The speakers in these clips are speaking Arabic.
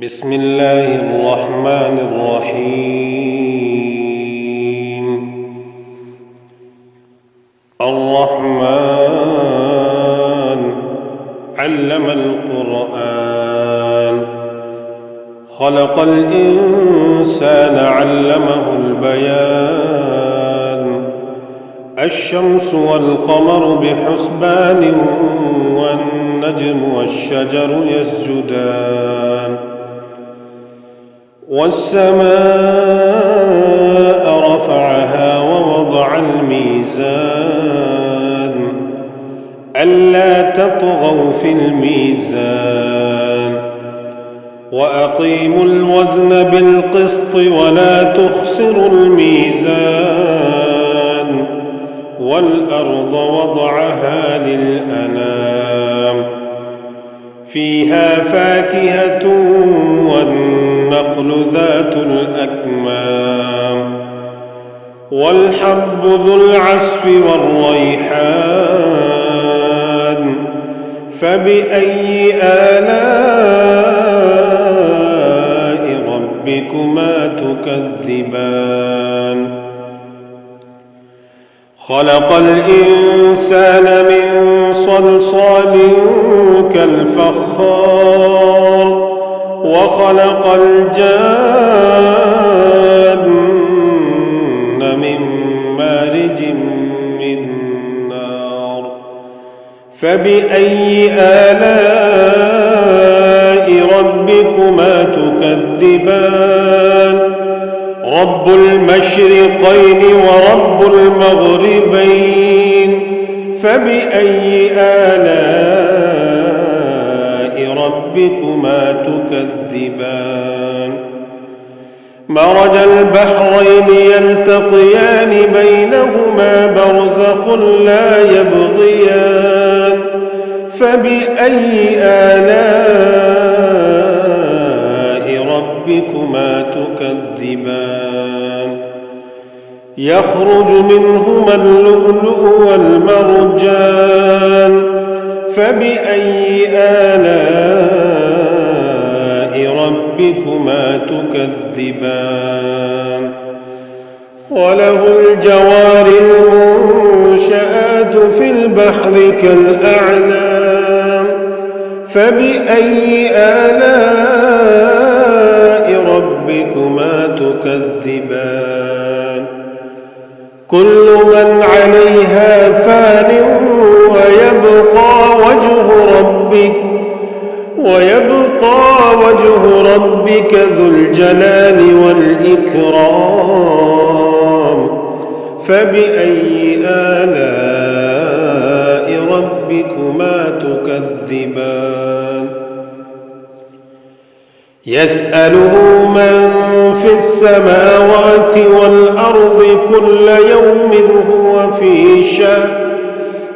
بسم الله الرحمن الرحيم. الرحمن علم القرآن، خلق الإنسان علمه البيان. الشمس والقمر بحسبان والنجم والشجر يسجدان. والسماء رفعها ووضع الميزان ألا تطغوا في الميزان وأقيموا الوزن بالقسط ولا تخسروا الميزان. والأرض وضعها للأنام، فيها فاكهة والنخل ذات الأكمام والحب ذو العصف والريحان. فبأي آلاء ربكما تكذبان؟ خلق الإنسان من صلصال كالفخار وخلق الجان من مارج من نار. فبأي آلاء ربكما تكذبان؟ رب المشرقين ورب المغربين. فبأي آلاء ربكما تكذبان؟ مرج البحرين يلتقيان بينهما برزخ لا يبغيان. فبأي آلاء ربكما تكذبان؟ يخرج منهما اللؤلؤ والمرجان. فبأي آلاء ربكما تكذبان؟ وله الجوار المنشآت في البحر كالأعلام. فبأي آلاء ربكما تكذبان؟ كل من عليها فان ويبقى وجه ربك ذو الجلال والإكرام. فبأي آلاء ربكما تكذبان؟ يسأله من في السماوات والأرض كل يوم هو في شأن.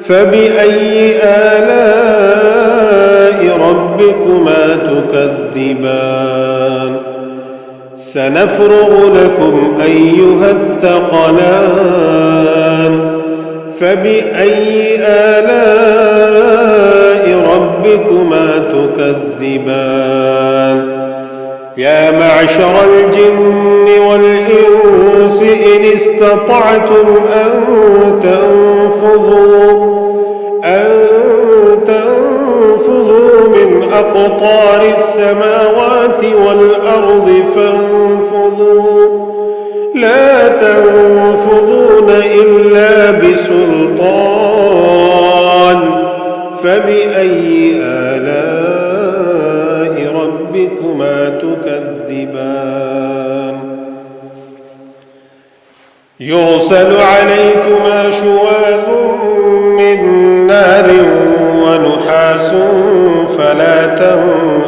فبأي آلاء ربكما تكذبان؟ سنفرغ لكم أيها الثقلان. فبأي آلاء ربكما تكذبان؟ يا معشر الجن والإنس إن استطعتم أن تنفذوا من أقطار السماوات والأرض فانفذوا، لا تنفذون إلا بسلطان. فبأي آلاء ربكما تكذبان؟ يرسل عليكما شواظ من نار ونحاس فلا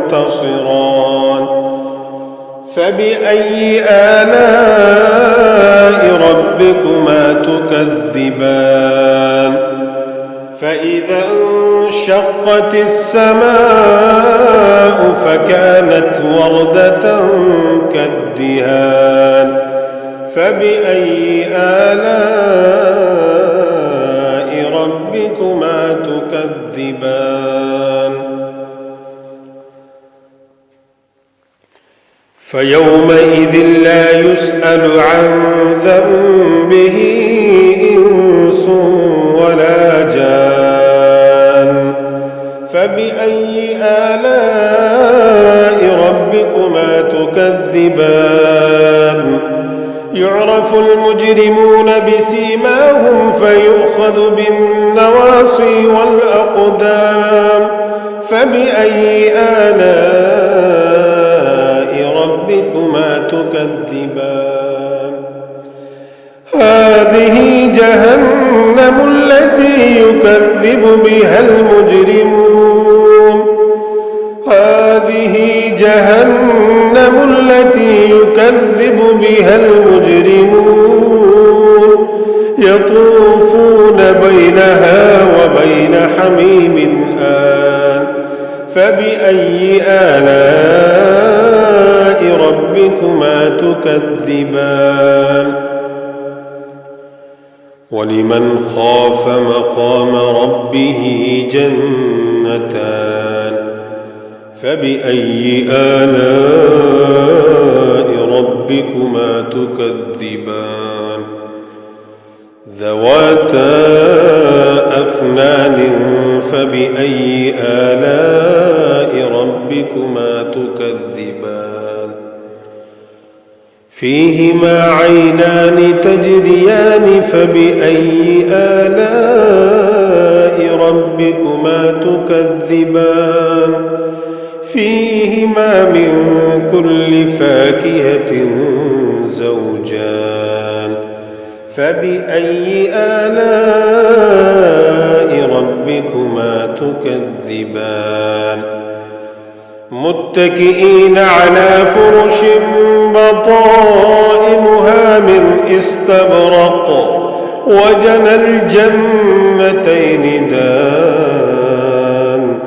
تنتصران. فبأي آلاء ربكما تكذبان؟ فإذا انشقت السماء فكانت وردة كالدهان. فبأي آلاء ربكما تكذبان؟ فيومئذ لا يسأل عن ذنبه إنس ولا جان فبأي آلاء ربكما تكذبان يعرف المجرمون بسيماهم فيؤخذ بالنواصي والأقدام فبأي آلاء ربكما تكذبان هذه جهنم التي يكذب بها المجرمون هذه جهنم التي يكذب بها المجرمون يطوفون بينها وبين حميم آن فبأي آلاء ربكما تكذبان ولمن خاف مقام ربه جنتان فبأي آلاء ربكما تكذبان ذواتا أفنان فبأي آلاء ربكما تكذبان فيهما عينان تجريان فبأي آلاء ربكما تكذبان فيهما من كل فاكهة زوجان فبأي آلاء ربكما تكذبان متكئين على فرش بطائنها من استبرق وجنى الجنتين دان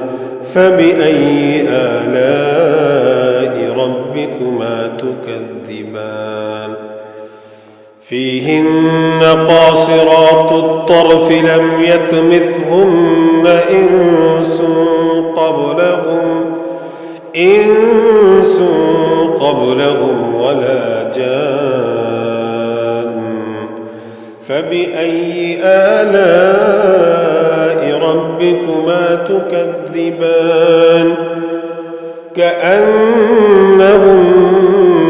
فبأي آلاء ربكما تكذبان فيهن قاصرات الطرف لم يطمثهن إنس قبلهم ولا جان فبأي آلاء ربكما تكذبان كأنهن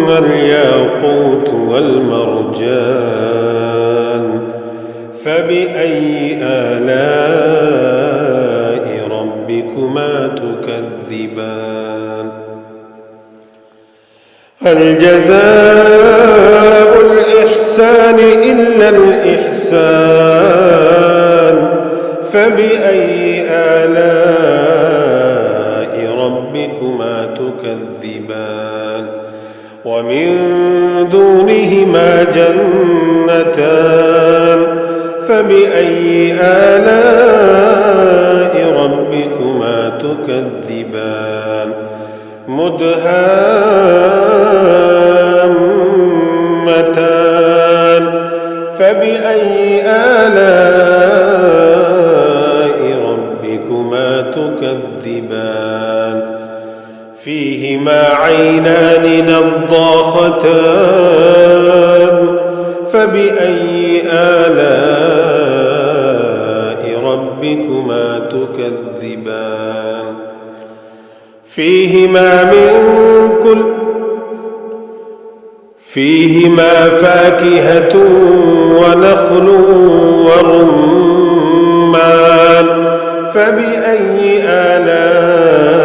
الياقوت والمرجان فبأي آلاء ربكما تكذبان هل جزاء الإحسان إلا الإحسان فبأي آلاء ربكما تكذبان ومن دونهما جنتان فبأي آلاء ربكما تكذبان مدهامتان فبأي آلاء ربكما تكذبان فيهما عينان نضاختان فبأي آلاء ربكما تكذبان فيهما فاكهة ونخل ورمان فبأي آلاء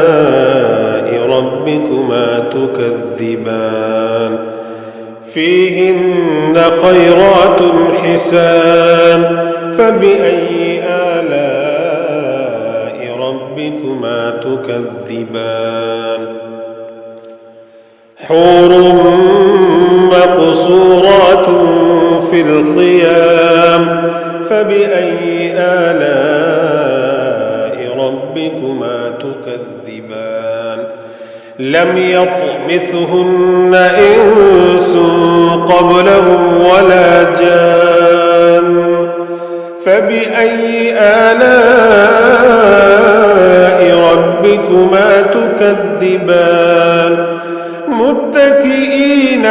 ربكما تكذبان فيهن خيرات حسان فبأي آلاء ربكما تكذبان حور مقصورات في الخيام فبأي آلاء ربكما تكذبان لم يطمثهن إنس قبلهم ولا جان فبأي آلاء ربكما تكذبان متكئين